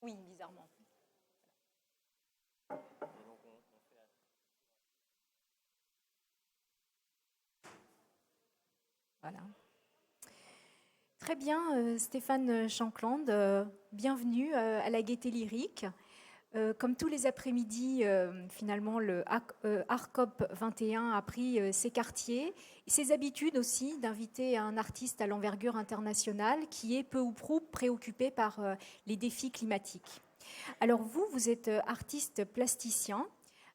Oui, bizarrement. Voilà. Très bien, Stéphane Shankland, bienvenue à la Gaieté Lyrique. Comme tous les après-midi, finalement, le ARCOP 21 a pris ses quartiers et ses habitudes aussi d'inviter un artiste à l'envergure internationale qui est peu ou prou préoccupé par les défis climatiques. Alors vous, vous êtes artiste plasticien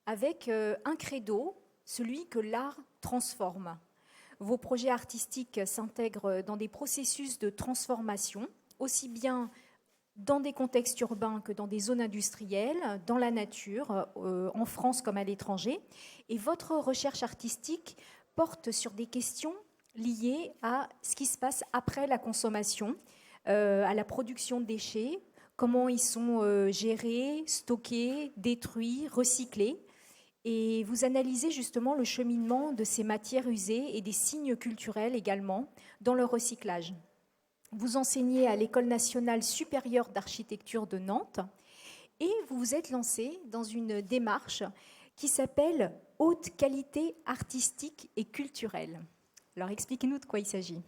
avec un credo, celui que l'art transforme. Vos projets artistiques s'intègrent dans des processus de transformation, aussi bien dans des contextes urbains que dans des zones industrielles, dans la nature, en France comme à l'étranger. Et votre recherche artistique porte sur des questions liées à ce qui se passe après la consommation, à la production de déchets, comment ils sont gérés, stockés, détruits, recyclés. Et vous analysez justement le cheminement de ces matières usées et des signes culturels également dans leur recyclage. Vous enseignez à l'École nationale supérieure d'architecture de Nantes et vous vous êtes lancé dans une démarche qui s'appelle haute qualité artistique et culturelle. Alors expliquez-nous de quoi il s'agit.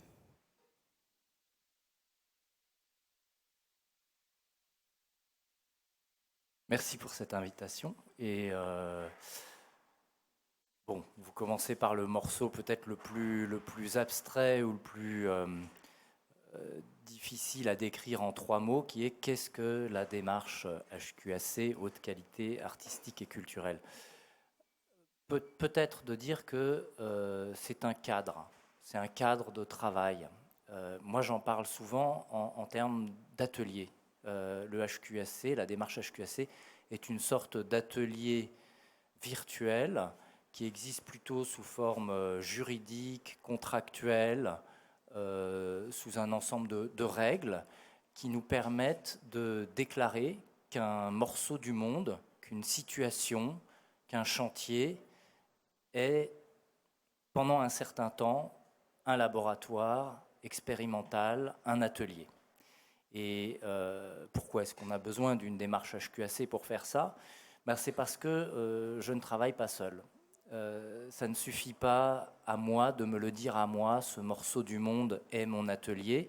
Merci pour cette invitation. Bon, vous commencez par le morceau peut-être le plus abstrait ou le plus difficile à décrire en 3 mots, qui est qu'est-ce que la démarche HQAC, haute qualité artistique et culturelle. Peut-être de dire que c'est un cadre de travail. Moi j'en parle souvent en termes d'atelier. Le HQAC, la démarche HQAC, est une sorte d'atelier virtuel qui existe plutôt sous forme juridique, contractuelle, sous un ensemble de règles qui nous permettent de déclarer qu'un morceau du monde, qu'une situation, qu'un chantier est, pendant un certain temps, un laboratoire expérimental, un atelier. Et pourquoi est-ce qu'on a besoin d'une démarche HQAC pour faire ça? C'est parce que je ne travaille pas seul. Ça ne suffit pas à moi de me le dire à moi, ce morceau du monde est mon atelier.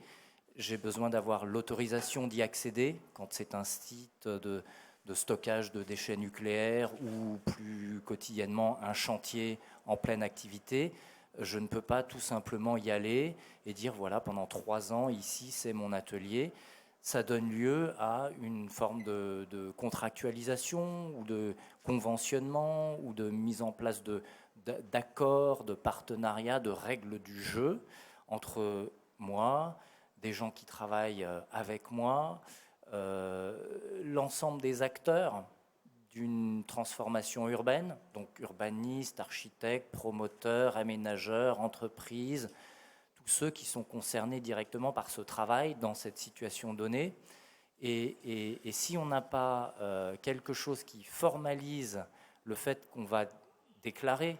J'ai besoin d'avoir l'autorisation d'y accéder quand c'est un site de stockage de déchets nucléaires ou plus quotidiennement un chantier en pleine activité. Je ne peux pas tout simplement y aller et dire voilà, pendant 3 ans, ici c'est mon atelier. Ça donne lieu à une forme de contractualisation ou de conventionnement ou de mise en place d'accords, de partenariats, de règles du jeu entre moi, des gens qui travaillent avec moi, l'ensemble des acteurs d'une transformation urbaine, donc urbanistes, architectes, promoteurs, aménageurs, entreprises, tous ceux qui sont concernés directement par ce travail dans cette situation donnée. Et si on n'a pas quelque chose qui formalise le fait qu'on va déclarer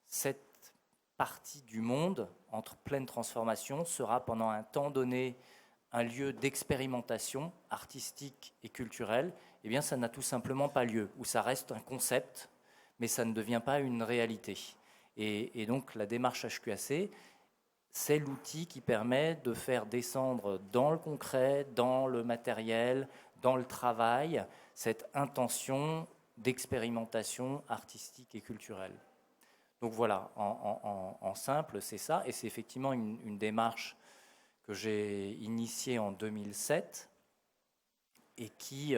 cette partie du monde entre pleine transformation sera pendant un temps donné un lieu d'expérimentation artistique et culturelle, eh bien ça n'a tout simplement pas lieu, ou ça reste un concept, mais ça ne devient pas une réalité. Et donc la démarche HQAC, c'est l'outil qui permet de faire descendre dans le concret, dans le matériel, dans le travail, cette intention d'expérimentation artistique et culturelle. Donc voilà, en simple, c'est ça, et c'est effectivement une démarche que j'ai initiée en 2007 et qui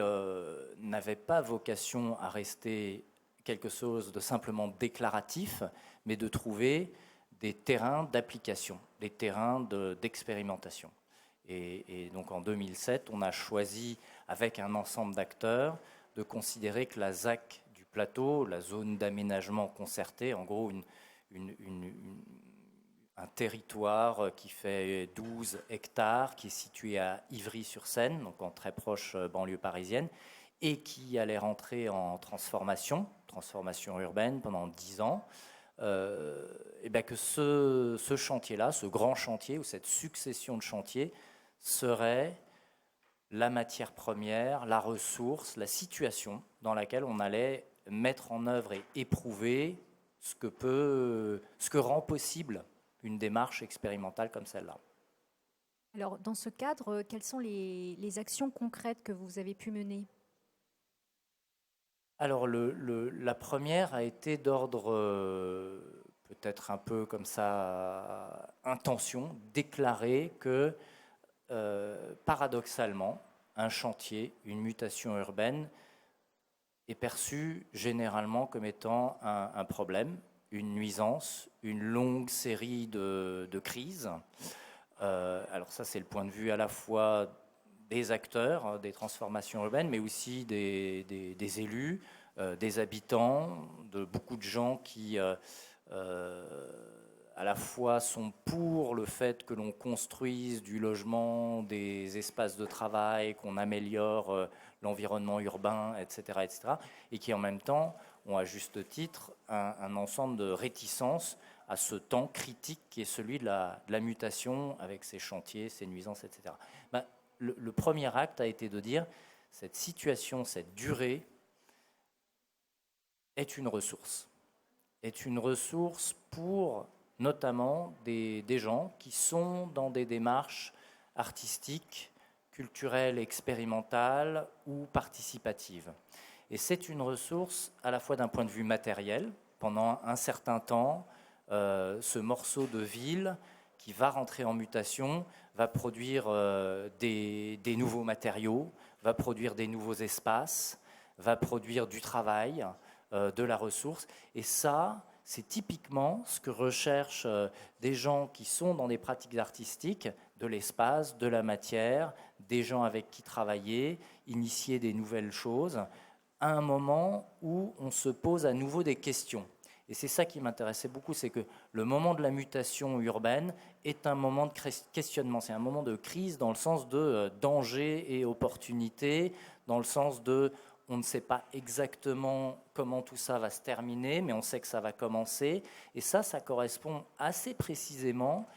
n'avait pas vocation à rester quelque chose de simplement déclaratif, mais de trouver des terrains d'application, des terrains d'expérimentation. Et donc en 2007, on a choisi, avec un ensemble d'acteurs, de considérer que la ZAC du plateau, la zone d'aménagement concerté, en gros un territoire qui fait 12 hectares, qui est situé à Ivry-sur-Seine, donc en très proche banlieue parisienne, et qui allait rentrer en transformation urbaine pendant 10 ans, et bien que ce chantier-là, ce grand chantier, ou cette succession de chantiers, serait la matière première, la ressource, la situation dans laquelle on allait mettre en œuvre et éprouver ce que rend possible une démarche expérimentale comme celle-là. Alors, dans ce cadre, quelles sont les actions concrètes que vous avez pu mener? Alors, la première a été d'ordre peut-être un peu comme ça, intention, déclarer que, paradoxalement, un chantier, une mutation urbaine, est perçu généralement comme étant un problème, une nuisance, une longue série de crises. Alors ça, c'est le point de vue à la fois des acteurs des transformations urbaines, mais aussi des élus, des habitants, de beaucoup de gens qui à la fois sont pour le fait que l'on construise du logement, des espaces de travail, qu'on améliore l'environnement urbain, etc., etc., et qui en même temps ont à juste titre un ensemble de réticences à ce temps critique qui est celui de la mutation avec ses chantiers, ses nuisances, etc. Ben, le premier acte a été de dire cette situation, cette durée est une ressource. Est une ressource pour notamment des gens qui sont dans des démarches artistiques, culturelles, expérimentales ou participatives. Et c'est une ressource à la fois d'un point de vue matériel. Pendant un certain temps, ce morceau de ville qui va rentrer en mutation va produire des nouveaux matériaux, va produire des nouveaux espaces, va produire du travail, de la ressource. Et ça, c'est typiquement ce que recherchent des gens qui sont dans des pratiques artistiques, de l'espace, de la matière, des gens avec qui travailler, initier des nouvelles choses, à un moment où on se pose à nouveau des questions. Et c'est ça qui m'intéressait beaucoup, c'est que le moment de la mutation urbaine est un moment de questionnement, c'est un moment de crise dans le sens de danger et opportunité, dans le sens de on ne sait pas exactement comment tout ça va se terminer, mais on sait que ça va commencer. Et ça correspond assez précisément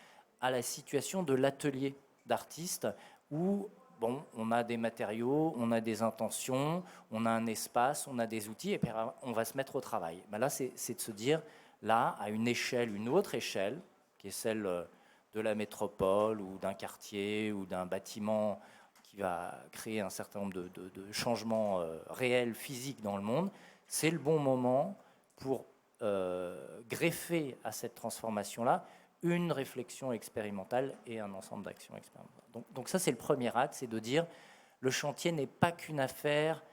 à la situation de l'atelier d'artistes où bon, on a des matériaux, on a des intentions, on a un espace, on a des outils, et puis on va se mettre au travail. Ben là, c'est de se dire, là, à une échelle, une autre échelle, qui est celle de la métropole ou d'un quartier ou d'un bâtiment qui va créer un certain nombre de changements réels, physiques dans le monde, c'est le bon moment pour greffer à cette transformation-là une réflexion expérimentale et un ensemble d'actions expérimentales. Donc ça, c'est le premier acte, c'est de dire le chantier n'est pas qu'une affaire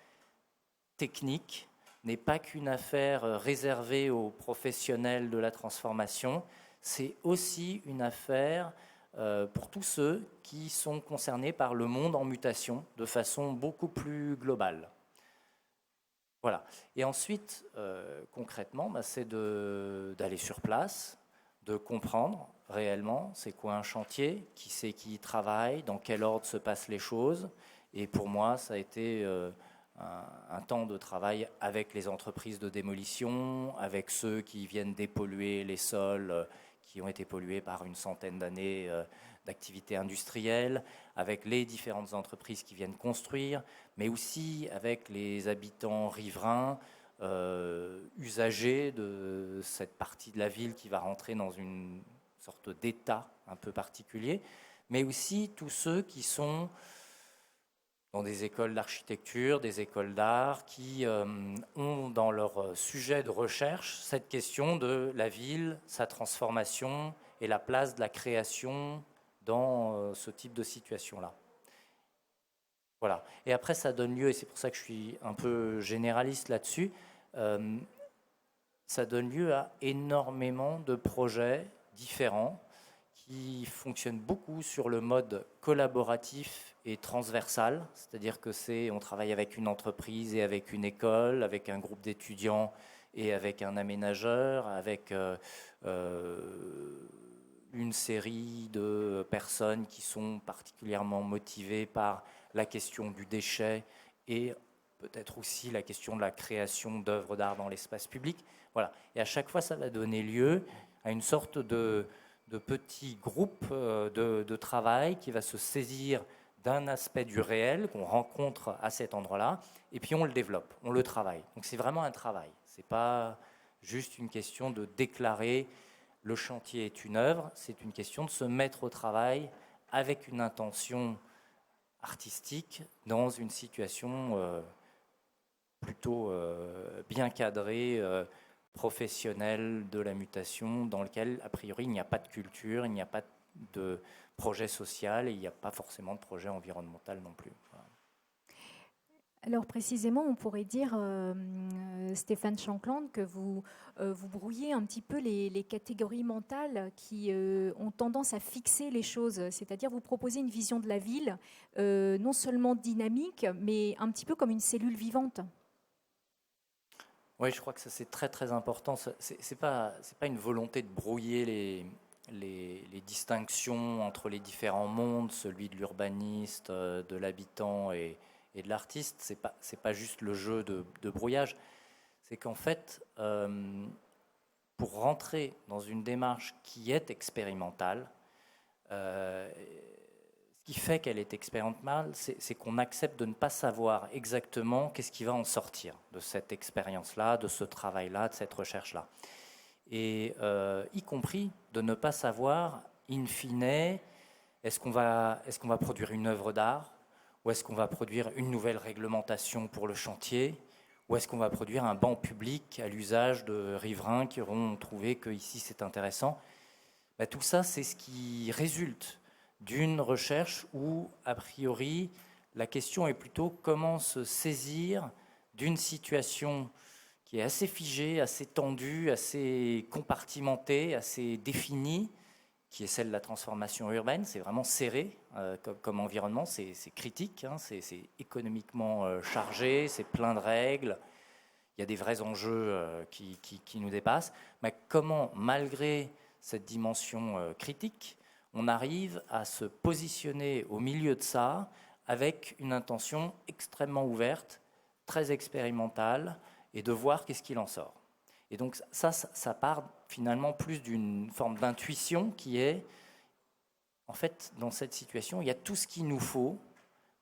technique, n'est pas qu'une affaire réservée aux professionnels de la transformation, c'est aussi une affaire pour tous ceux qui sont concernés par le monde en mutation de façon beaucoup plus globale. Voilà. Et ensuite, concrètement, c'est d'aller sur place, de comprendre réellement c'est quoi un chantier, qui c'est qui y travaille, dans quel ordre se passent les choses. Et pour moi, ça a été un temps de travail avec les entreprises de démolition, avec ceux qui viennent dépolluer les sols qui ont été pollués par une centaine d'années d'activité industrielle, avec les différentes entreprises qui viennent construire, mais aussi avec les habitants riverains, usagers de cette partie de la ville qui va rentrer dans une sorte d'état un peu particulier, mais aussi tous ceux qui sont dans des écoles d'architecture, des écoles d'art, qui ont dans leur sujet de recherche cette question de la ville, sa transformation et la place de la création dans ce type de situation-là. Voilà. Et après, ça donne lieu, et c'est pour ça que je suis un peu généraliste là-dessus, ça donne lieu à énormément de projets différents qui fonctionnent beaucoup sur le mode collaboratif et transversal, c'est-à-dire que on travaille avec une entreprise et avec une école, avec un groupe d'étudiants et avec un aménageur, avec une série de personnes qui sont particulièrement motivées par la question du déchet et peut-être aussi la question de la création d'œuvres d'art dans l'espace public. Voilà. Et à chaque fois, ça va donner lieu à une sorte de petit groupe de travail qui va se saisir d'un aspect du réel qu'on rencontre à cet endroit-là, et puis on le développe, on le travaille. Donc c'est vraiment un travail. C'est pas juste une question de déclarer le chantier est une œuvre, c'est une question de se mettre au travail avec une intention artistique dans une situation plutôt bien cadrée, professionnelle de la mutation, dans lequel, a priori, il n'y a pas de culture, il n'y a pas de projet social et il n'y a pas forcément de projet environnemental non plus. Voilà. Alors précisément, on pourrait dire, Stéphane Shankland, que vous brouillez un petit peu les catégories mentales qui ont tendance à fixer les choses. C'est-à-dire vous proposez une vision de la ville non seulement dynamique, mais un petit peu comme une cellule vivante. Oui, je crois que ça c'est très très important. C'est pas une volonté de brouiller les distinctions entre les différents mondes, celui de l'urbaniste, de l'habitant et de l'artiste. C'est pas juste le jeu de brouillage. C'est qu'en fait, pour rentrer dans une démarche qui est expérimentale, ce qui fait qu'elle est expérimentale, c'est qu'on accepte de ne pas savoir exactement qu'est-ce qui va en sortir de cette expérience-là, de ce travail-là, de cette recherche-là. Et y compris de ne pas savoir, in fine, est-ce qu'on va produire une œuvre d'art, ou est-ce qu'on va produire une nouvelle réglementation pour le chantier, ou est-ce qu'on va produire un banc public à l'usage de riverains qui auront trouvé que ici c'est intéressant. Ben, tout ça, c'est ce qui résulte d'une recherche où, a priori, la question est plutôt comment se saisir d'une situation qui est assez figée, assez tendue, assez compartimentée, assez définie, qui est celle de la transformation urbaine. C'est vraiment serré comme environnement, c'est critique, hein, c'est économiquement chargé, c'est plein de règles, il y a des vrais enjeux qui nous dépassent. Mais comment, malgré cette dimension critique, on arrive à se positionner au milieu de ça avec une intention extrêmement ouverte, très expérimentale, et de voir qu'est-ce qu'il en sort. Et donc ça part finalement plus d'une forme d'intuition qui est, en fait, dans cette situation, il y a tout ce qu'il nous faut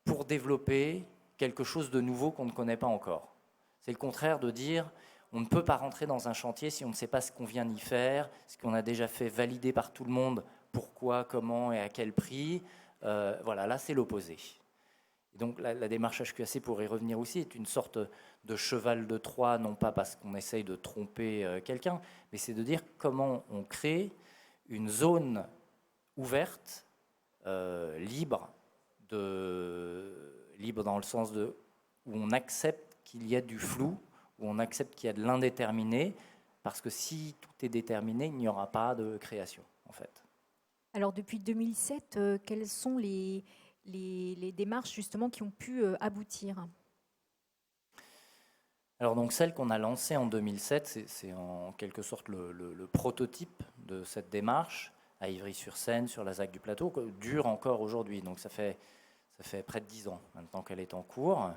pour développer quelque chose de nouveau qu'on ne connaît pas encore. C'est le contraire de dire on ne peut pas rentrer dans un chantier si on ne sait pas ce qu'on vient d'y faire, ce qu'on a déjà fait valider par tout le monde, pourquoi, comment et à quel prix. Voilà, là c'est l'opposé. Et donc la démarche HQAC, pour y revenir aussi, est une sorte de cheval de Troie, non pas parce qu'on essaye de tromper quelqu'un, mais c'est de dire comment on crée une zone ouverte, libre dans le sens où on accepte qu'il y a du flou, où on accepte qu'il y a de l'indéterminé, parce que si tout est déterminé, il n'y aura pas de création, en fait. Alors depuis 2007, quelles sont les démarches justement qui ont pu aboutir? Alors donc celle qu'on a lancée en 2007, c'est en quelque sorte le prototype de cette démarche à Ivry-sur-Seine, sur la ZAC du Plateau, qui dure encore aujourd'hui. Donc ça fait près de 10 ans maintenant qu'elle est en cours.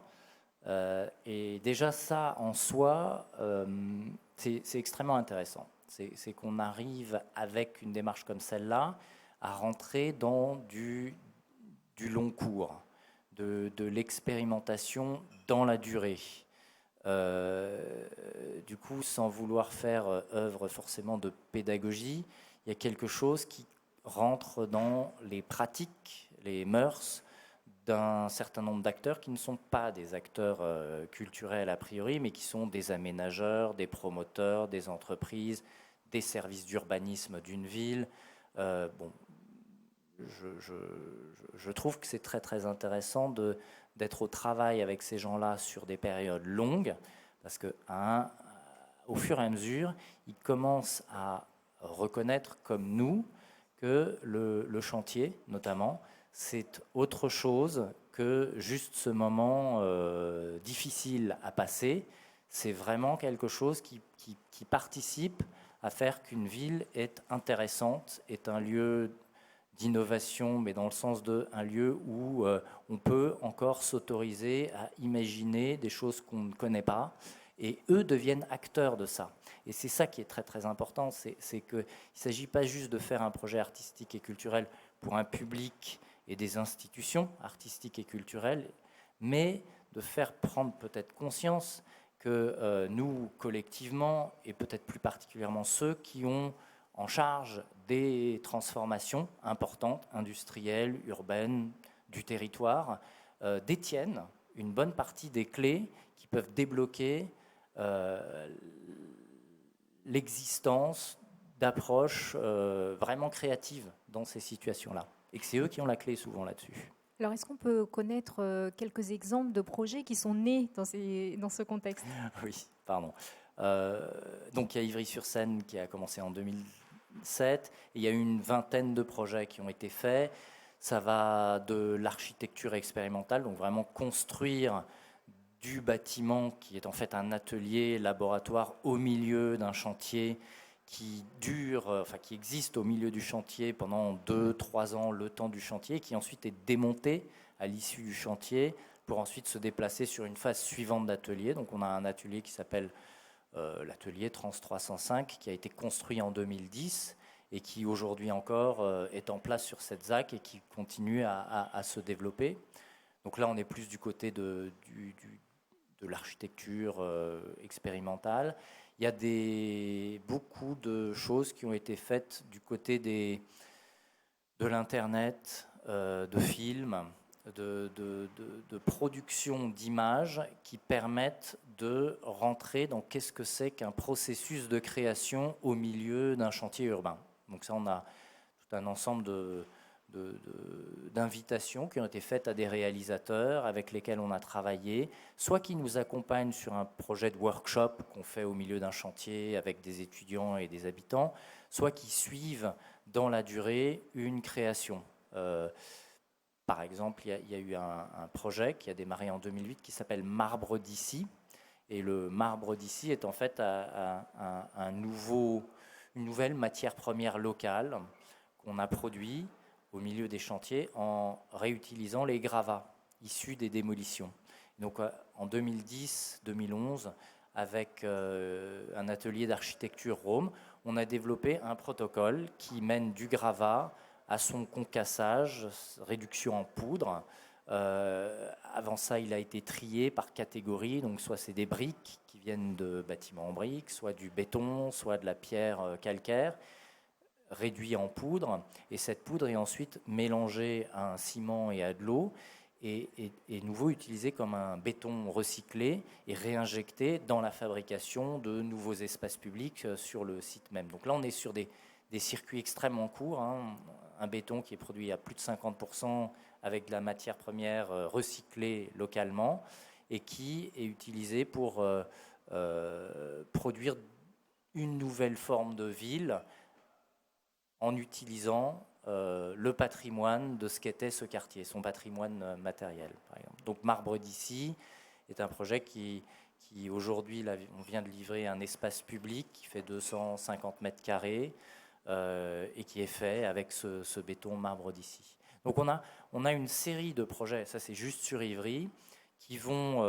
Et déjà ça en soi, c'est extrêmement intéressant. C'est qu'on arrive avec une démarche comme celle-là à rentrer dans du long cours, de l'expérimentation dans la durée. Du coup, sans vouloir faire œuvre forcément de pédagogie, il y a quelque chose qui rentre dans les pratiques, les mœurs d'un certain nombre d'acteurs qui ne sont pas des acteurs culturels a priori, mais qui sont des aménageurs, des promoteurs, des entreprises, des services d'urbanisme d'une ville. Bon, je trouve que c'est très très intéressant d'être au travail avec ces gens-là sur des périodes longues, parce que au fur et à mesure, ils commencent à reconnaître comme nous que le chantier, notamment, c'est autre chose que juste ce moment difficile à passer. C'est vraiment quelque chose qui participe à faire qu'une ville est intéressante, est un lieu d'innovation, mais dans le sens d'un lieu où on peut encore s'autoriser à imaginer des choses qu'on ne connaît pas, et eux deviennent acteurs de ça. Et c'est ça qui est très très important, c'est qu'il ne s'agit pas juste de faire un projet artistique et culturel pour un public et des institutions artistiques et culturelles, mais de faire prendre peut-être conscience que nous, collectivement, et peut-être plus particulièrement ceux qui ont en charge des transformations importantes, industrielles, urbaines, du territoire, détiennent une bonne partie des clés qui peuvent débloquer l'existence d'approches vraiment créatives dans ces situations-là. Et que c'est eux qui ont la clé souvent là-dessus. Alors, est-ce qu'on peut connaître quelques exemples de projets qui sont nés dans ce contexte? Oui, pardon. Donc il y a Ivry-sur-Seine qui a commencé en 2007. Et il y a eu une vingtaine de projets qui ont été faits. Ça va de l'architecture expérimentale, donc vraiment construire du bâtiment qui est en fait un atelier, laboratoire au milieu d'un chantier qui qui existe au milieu du chantier pendant 2-3 ans, le temps du chantier, qui ensuite est démonté à l'issue du chantier pour ensuite se déplacer sur une phase suivante d'atelier. Donc on a un atelier qui s'appelle l'atelier Trans 305 qui a été construit en 2010 et qui aujourd'hui encore est en place sur cette ZAC et qui continue à se développer. Donc là on est plus du côté de l'architecture expérimentale. Il y a beaucoup de choses qui ont été faites du côté de l'Internet, de films, de production d'images qui permettent de rentrer dans qu'est-ce que c'est qu'un processus de création au milieu d'un chantier urbain. Donc ça, on a tout un ensemble d'invitations qui ont été faites à des réalisateurs avec lesquels on a travaillé, soit qui nous accompagnent sur un projet de workshop qu'on fait au milieu d'un chantier avec des étudiants et des habitants, soit qui suivent dans la durée une création. Par exemple, il y a eu un projet qui a démarré en 2008 qui s'appelle Marbre d'ici. Et le marbre d'ici est en fait une nouvelle matière première locale qu'on a produit au milieu des chantiers en réutilisant les gravats issus des démolitions. Donc en 2010-2011, avec un atelier d'architecture Rome, on a développé un protocole qui mène du gravat à son concassage, réduction en poudre. Avant ça, il a été trié par catégorie, donc soit c'est des briques qui viennent de bâtiments en briques, soit du béton, soit de la pierre calcaire, réduit en poudre, et cette poudre est ensuite mélangée à un ciment et à de l'eau, et nouveau utilisée comme un béton recyclé et réinjecté dans la fabrication de nouveaux espaces publics sur le site même. Donc là, on est sur des circuits extrêmement courts, hein. Un béton qui est produit à plus de 50% avec de la matière première recyclée localement et qui est utilisé pour produire une nouvelle forme de ville en utilisant le patrimoine de ce qu'était ce quartier, son patrimoine matériel, par exemple. Donc Marbre d'ici est un projet qui aujourd'hui, on vient de livrer un espace public qui fait 250 mètres carrés et qui est fait avec ce béton Marbre d'ici. Donc on a une série de projets, ça c'est juste sur Ivry, qui vont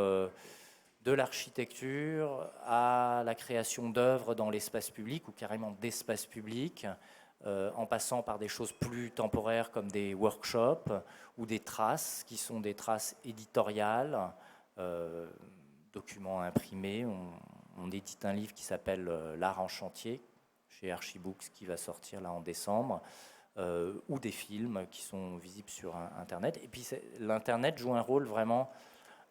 de l'architecture à la création d'œuvres dans l'espace public ou carrément d'espace public, en passant par des choses plus temporaires comme des workshops ou des traces qui sont des traces éditoriales, documents imprimés. On édite un livre qui s'appelle L'art en chantier chez Archibooks qui va sortir là en décembre, ou des films qui sont visibles sur Internet. Et puis l'Internet joue un rôle vraiment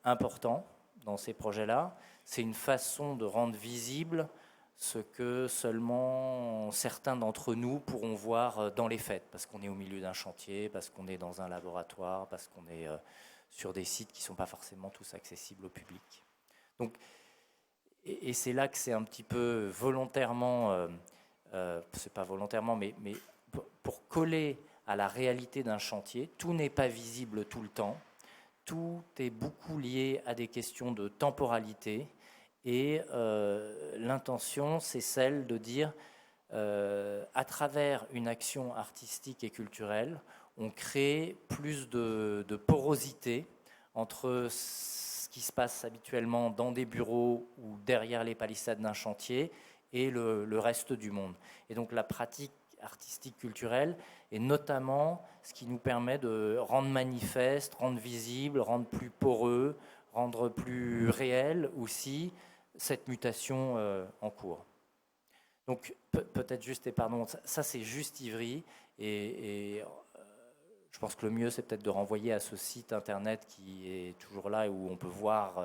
important dans ces projets-là. C'est une façon de rendre visible ce que seulement certains d'entre nous pourront voir dans les faits, parce qu'on est au milieu d'un chantier, parce qu'on est dans un laboratoire, parce qu'on est sur des sites qui ne sont pas forcément tous accessibles au public. Donc, et c'est là que c'est un petit peu volontairement, c'est pas volontairement, mais pour coller à la réalité d'un chantier, tout n'est pas visible tout le temps, tout est beaucoup lié à des questions de temporalité. Et l'intention, c'est celle de dire, à travers une action artistique et culturelle, on crée plus de porosité entre ce qui se passe habituellement dans des bureaux ou derrière les palissades d'un chantier et le reste du monde. Et donc la pratique artistique, culturelle, et notamment ce qui nous permet de rendre manifeste, rendre visible, rendre plus poreux, rendre plus réel aussi cette mutation en cours. Donc peut-être juste, et pardon, ça c'est juste Ivry, et je pense que le mieux c'est peut-être de renvoyer à ce site internet qui est toujours là et où on peut voir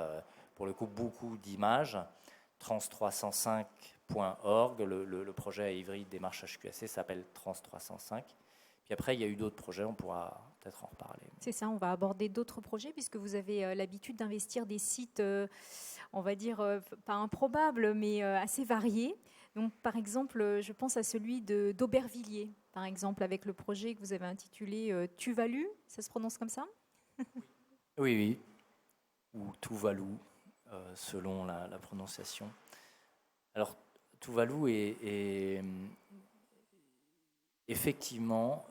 pour le coup beaucoup d'images, trans305.org, le projet à Ivry de démarche HQAC s'appelle Trans305. Puis après il y a eu d'autres projets, on pourra peut-être en reparler. C'est ça, on va aborder d'autres projets puisque vous avez l'habitude d'investir des sites, on va dire, pas improbables, mais assez variés. Donc, par exemple, je pense à celui d'Aubervilliers, par exemple, avec le projet que vous avez intitulé Tuvalu, ça se prononce comme ça? Oui, oui, ou Tuvalu, selon la prononciation. Alors, Tuvalu est effectivement,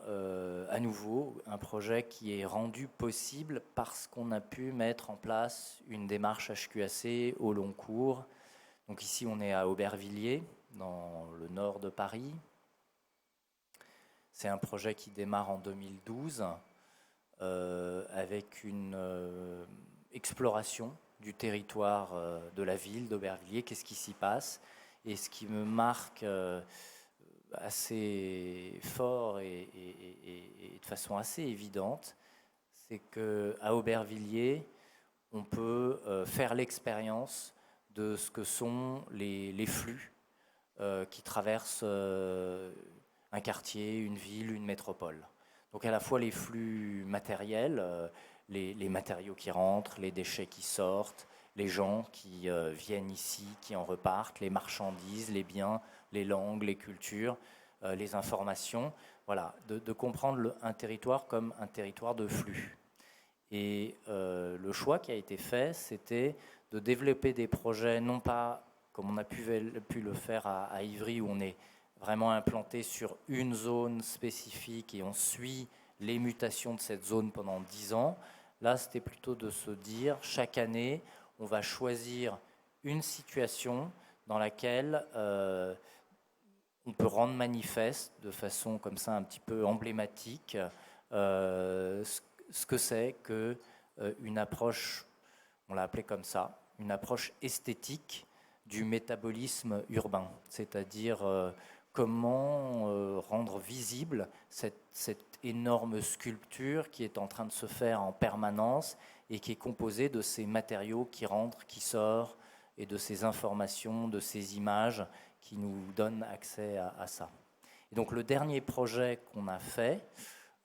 à nouveau, un projet qui est rendu possible parce qu'on a pu mettre en place une démarche HQAC au long cours. Donc ici, on est à Aubervilliers, dans le nord de Paris. C'est un projet qui démarre en 2012 avec une exploration du territoire de la ville d'Aubervilliers. Qu'est-ce qui s'y passe? Et ce qui me marque assez fort et de façon assez évidente, c'est qu'à Aubervilliers, on peut faire l'expérience de ce que sont les flux qui traversent un quartier, une ville, une métropole. Donc à la fois les flux matériels, les matériaux qui rentrent, les déchets qui sortent, les gens qui viennent ici, qui en repartent, les marchandises, les biens, les langues, les cultures, les informations. Voilà, de comprendre un territoire comme un territoire de flux. Et le choix qui a été fait, c'était de développer des projets, non pas comme on a pu le faire à Ivry, où on est vraiment implanté sur une zone spécifique et on suit les mutations de cette zone pendant 10 ans. Là, c'était plutôt de se dire, chaque année, on va choisir une situation dans laquelle on peut rendre manifeste, de façon comme ça un petit peu emblématique, ce que c'est qu'une approche, on l'a appelé comme ça, une approche esthétique du métabolisme urbain, c'est-à-dire comment rendre visible cette énorme sculpture qui est en train de se faire en permanence et qui est composée de ces matériaux qui rentrent, qui sortent, et de ces informations, de ces images qui nous donnent accès à ça. Et donc le dernier projet qu'on a fait,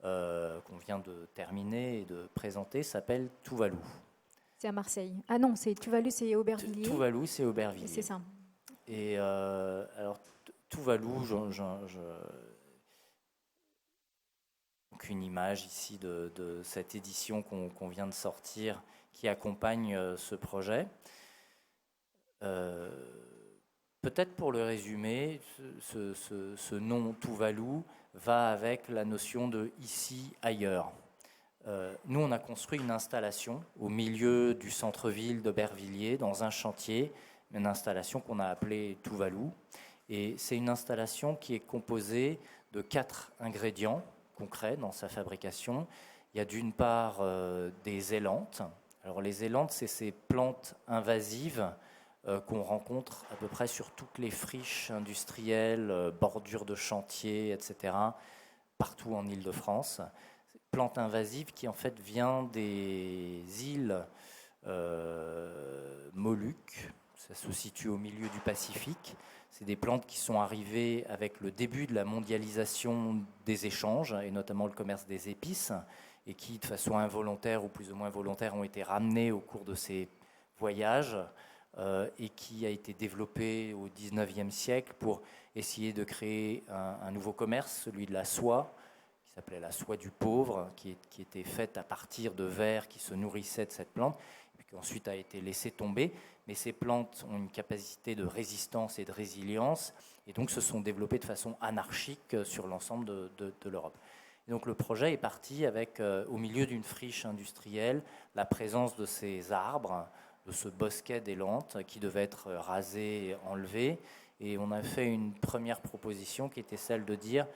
qu'on vient de terminer et de présenter, s'appelle Tuvalu. C'est à Marseille. Ah non, c'est Tuvalu, c'est Aubervilliers. Tuvalu, c'est Aubervilliers. C'est ça. Et alors, Tuvalu, donc une image ici de cette édition qu'on vient de sortir qui accompagne ce projet. Peut-être pour le résumer, ce nom Tuvalu va avec la notion de ici, ailleurs. Nous, on a construit une installation au milieu du centre-ville d'Aubervilliers, dans un chantier, une installation qu'on a appelée Tuvalu. Et c'est une installation qui est composée de 4 ingrédients concrets dans sa fabrication. Il y a d'une part des élantes. Alors les élantes, c'est ces plantes invasives qu'on rencontre à peu près sur toutes les friches industrielles, bordures de chantiers, etc., partout en Île-de-France. Plante invasive qui en fait vient des îles Moluques, ça se situe au milieu du Pacifique. C'est des plantes qui sont arrivées avec le début de la mondialisation des échanges, et notamment le commerce des épices, et qui, de façon involontaire ou plus ou moins volontaire, ont été ramenées au cours de ces voyages, et qui a été développé au XIXe siècle pour essayer de créer un nouveau commerce, celui de la soie, qui s'appelait la soie du pauvre, qui était faite à partir de vers qui se nourrissaient de cette plante, et qui ensuite a été laissée tomber. Mais ces plantes ont une capacité de résistance et de résilience, et donc se sont développées de façon anarchique sur l'ensemble de l'Europe. Et donc le projet est parti avec, au milieu d'une friche industrielle, la présence de ces arbres, de ce bosquet d'élantes qui devait être rasé, enlevé, Et on a fait une première proposition qui était celle de dire,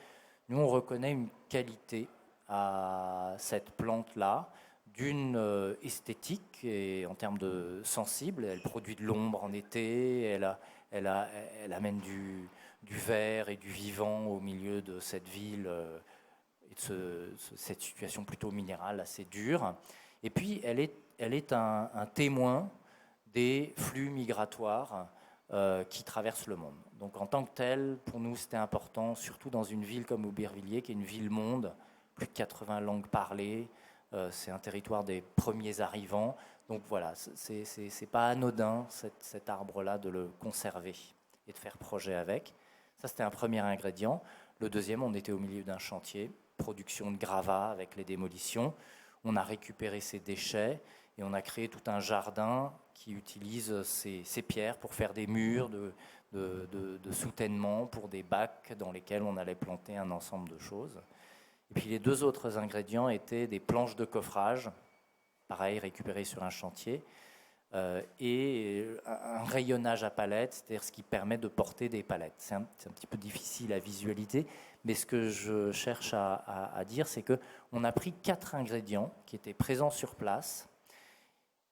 nous on reconnaît une qualité à cette plante-là, d'une esthétique et en termes de sensible. Elle produit de l'ombre en été, elle amène du vert et du vivant au milieu de cette ville et de cette situation plutôt minérale assez dure. Et puis elle est un témoin des flux migratoires qui traversent le monde. Donc en tant que tel, pour nous, c'était important, surtout dans une ville comme Aubervilliers, qui est une ville-monde, plus de 80 langues parlées, c'est un territoire des premiers arrivants. Donc voilà, c'est pas anodin, cet arbre-là, de le conserver et de faire projet avec. Ça, c'était un premier ingrédient. Le deuxième, on était au milieu d'un chantier, production de gravats avec les démolitions. On a récupéré ces déchets et on a créé tout un jardin qui utilise ces pierres pour faire des murs de soutènement, pour des bacs dans lesquels on allait planter un ensemble de choses. Et puis les deux autres ingrédients étaient des planches de coffrage, pareil, récupérées sur un chantier, et un rayonnage à palettes, c'est-à-dire ce qui permet de porter des palettes. C'est un petit peu difficile à visualiser, mais ce que je cherche à dire, c'est qu'on a pris 4 ingrédients qui étaient présents sur place,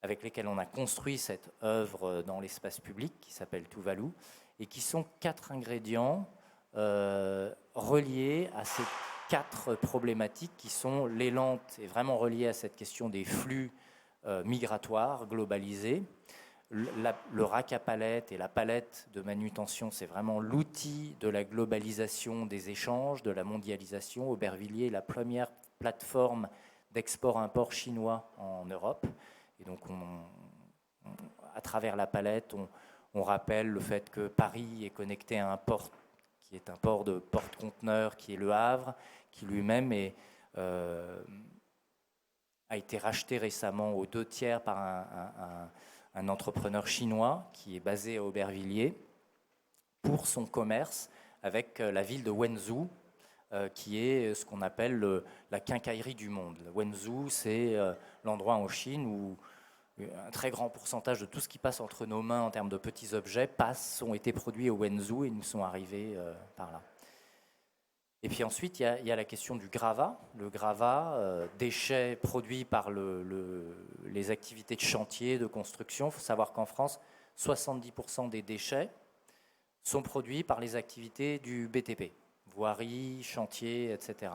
avec lesquels on a construit cette œuvre dans l'espace public qui s'appelle Tuvalu, et qui sont 4 ingrédients reliés à ces 4 problématiques qui sont les lentes, et vraiment reliées à cette question des flux migratoires globalisés. Le rack à palettes et la palette de manutention, c'est vraiment l'outil de la globalisation des échanges, de la mondialisation. Aubervilliers est la première plateforme d'export-import chinois en Europe. Et donc, à travers la palette, on rappelle le fait que Paris est connecté à un port qui est un port de porte-conteneurs, qui est le Havre, qui lui-même a été racheté récemment aux 2/3 par un entrepreneur chinois qui est basé à Aubervilliers pour son commerce avec la ville de Wenzhou, qui est ce qu'on appelle la quincaillerie du monde. Wenzhou, c'est l'endroit en Chine où un très grand pourcentage de tout ce qui passe entre nos mains en termes de petits objets ont été produits au Wenzhou et nous sont arrivés par là. Et puis ensuite, il y a la question du gravat. Le gravat, déchets produits par les activités de chantier, de construction. Il faut savoir qu'en France, 70% des déchets sont produits par les activités du BTP, voirie, chantier, etc.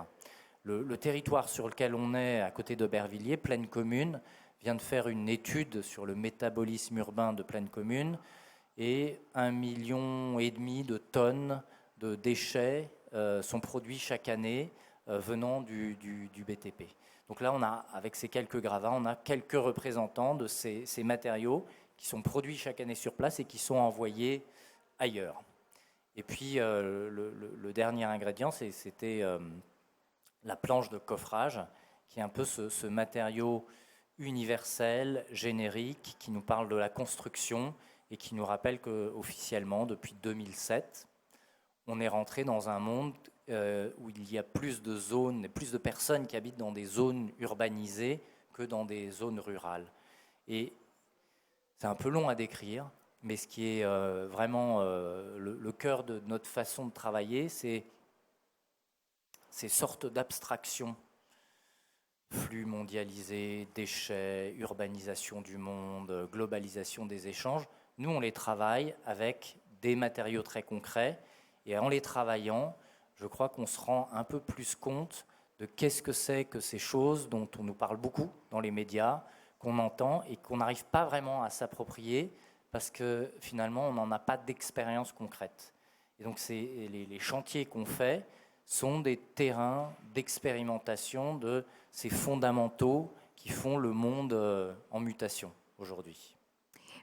Le territoire sur lequel on est, à côté d'Aubervilliers, Plaine Commune, vient de faire une étude sur le métabolisme urbain de Plaine Commune, et 1,5 million de tonnes de déchets sont produits chaque année venant du BTP. Donc là, avec ces quelques gravats, on a quelques représentants de ces matériaux qui sont produits chaque année sur place et qui sont envoyés ailleurs. Et puis le dernier ingrédient, c'était la planche de coffrage, qui est un peu ce matériau universel, générique, qui nous parle de la construction et qui nous rappelle qu'officiellement, depuis 2007, on est rentré dans un monde où il y a plus de zones, plus de personnes qui habitent dans des zones urbanisées que dans des zones rurales. Et c'est un peu long à décrire, mais ce qui est vraiment le cœur de notre façon de travailler, c'est ces sortes d'abstractions. Flux mondialisés, déchets, urbanisation du monde, globalisation des échanges. Nous, on les travaille avec des matériaux très concrets. Et en les travaillant, je crois qu'on se rend un peu plus compte de qu'est-ce que c'est que ces choses dont on nous parle beaucoup dans les médias, qu'on entend et qu'on n'arrive pas vraiment à s'approprier parce que finalement, on n'en a pas d'expérience concrète. Et donc, les chantiers qu'on fait sont des terrains d'expérimentation de ces fondamentaux qui font le monde en mutation aujourd'hui.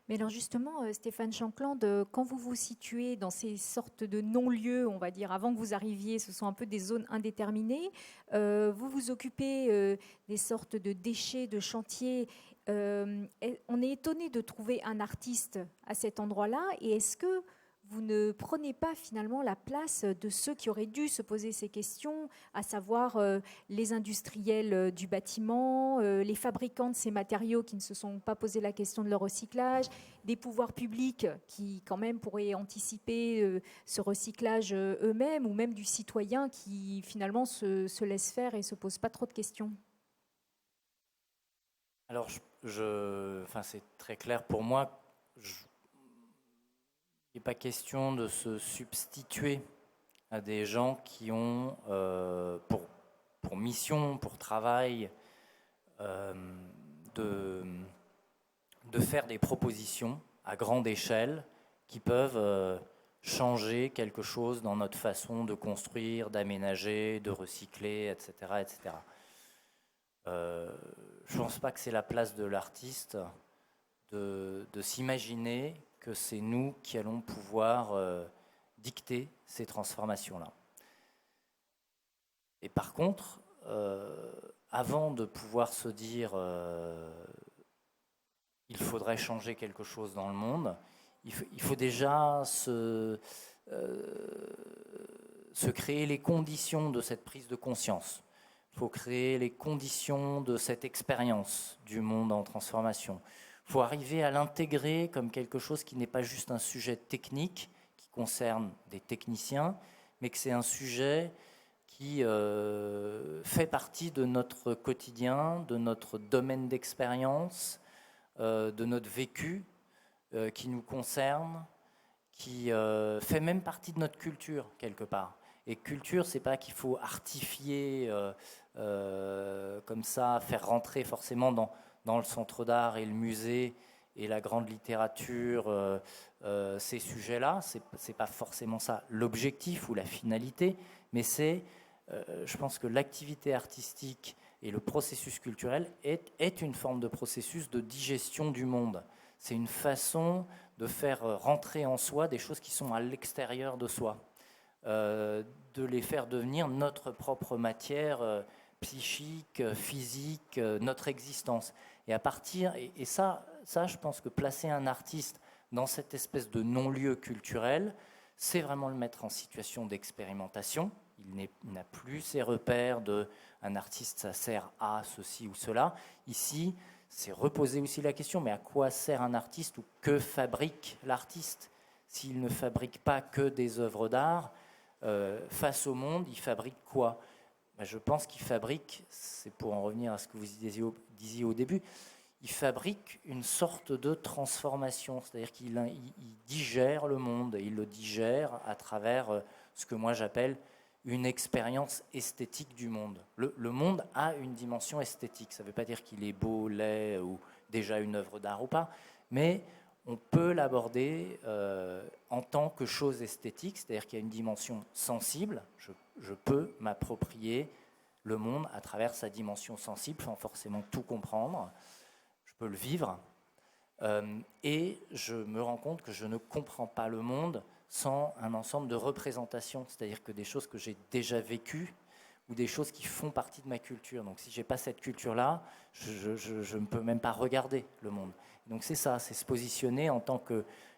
Mais alors justement, Stéphane Shankland, quand vous vous situez dans ces sortes de non-lieux, on va dire, avant que vous arriviez, ce sont un peu des zones indéterminées, vous vous occupez des sortes de déchets, de chantiers. On est étonné de trouver un artiste à cet endroit-là, et est-ce que vous ne prenez pas finalement la place de ceux qui auraient dû se poser ces questions, à savoir les industriels du bâtiment, les fabricants de ces matériaux qui ne se sont pas posé la question de leur recyclage, des pouvoirs publics qui quand même pourraient anticiper ce recyclage eux-mêmes, ou même du citoyen qui finalement se laisse faire et ne se pose pas trop de questions. Alors, enfin, c'est très clair pour moi. Il n'est pas question de se substituer à des gens qui ont pour mission, pour travail, euh, de, de faire des propositions à grande échelle qui peuvent changer quelque chose dans notre façon de construire, d'aménager, de recycler, etc. etc. Je ne pense pas que c'est la place de l'artiste de s'imaginer que c'est nous qui allons pouvoir dicter ces transformations-là. Et par contre, avant de pouvoir se dire il faudrait changer quelque chose dans le monde, il faut déjà se créer les conditions de cette prise de conscience. Il faut créer les conditions de cette expérience du monde en transformation. Il faut arriver à l'intégrer comme quelque chose qui n'est pas juste un sujet technique qui concerne des techniciens, mais que c'est un sujet qui fait partie de notre quotidien, de notre domaine d'expérience, de notre vécu, qui nous concerne, qui fait même partie de notre culture quelque part. Et culture, c'est pas qu'il faut artifier comme ça, faire rentrer forcément dans le centre d'art et le musée et la grande littérature ces sujets-là. C'est pas forcément ça l'objectif ou la finalité, mais c'est, je pense que l'activité artistique et le processus culturel est une forme de processus de digestion du monde. C'est une façon de faire rentrer en soi des choses qui sont à l'extérieur de soi, de les faire devenir notre propre matière psychique, physique, notre existence. Et à partir, et ça, je pense que placer un artiste dans cette espèce de non-lieu culturel, c'est vraiment le mettre en situation d'expérimentation. Il n'a plus ses repères de un artiste, ça sert à ceci ou cela. Ici, c'est reposer aussi la question, mais à quoi sert un artiste ou que fabrique l'artiste? S'il ne fabrique pas que des œuvres d'art, face au monde, il fabrique quoi? Ben, je pense qu'il fabrique, c'est pour en revenir à ce que vous disiez au début, il fabrique une sorte de transformation, c'est-à-dire qu'il digère le monde, il le digère à travers ce que moi j'appelle une expérience esthétique du monde. Le monde a une dimension esthétique, ça ne veut pas dire qu'il est beau, laid ou déjà une œuvre d'art ou pas, mais on peut l'aborder en tant que chose esthétique, c'est-à-dire qu'il y a une dimension sensible, je peux m'approprier le monde à travers sa dimension sensible sans forcément tout comprendre, je peux le vivre, et je me rends compte que je ne comprends pas le monde sans un ensemble de représentations, c'est-à-dire que des choses que j'ai déjà vécues ou des choses qui font partie de ma culture. Donc si je n'ai pas cette culture-là, je ne peux même pas regarder le monde. Donc c'est ça, c'est se positionner en tant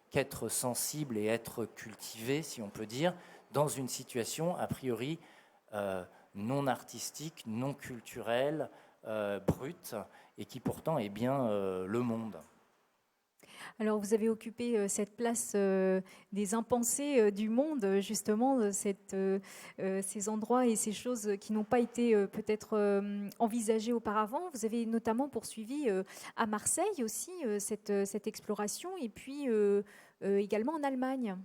qu'être sensible et être cultivé, si on peut dire, dans une situation a priori non artistique, non culturelle, brute, et qui pourtant est bien le monde. Alors, vous avez occupé cette place des impensés du monde, justement, ces endroits et ces choses qui n'ont pas été peut-être envisagées auparavant. Vous avez notamment poursuivi à Marseille aussi cette exploration, et puis également en Allemagne.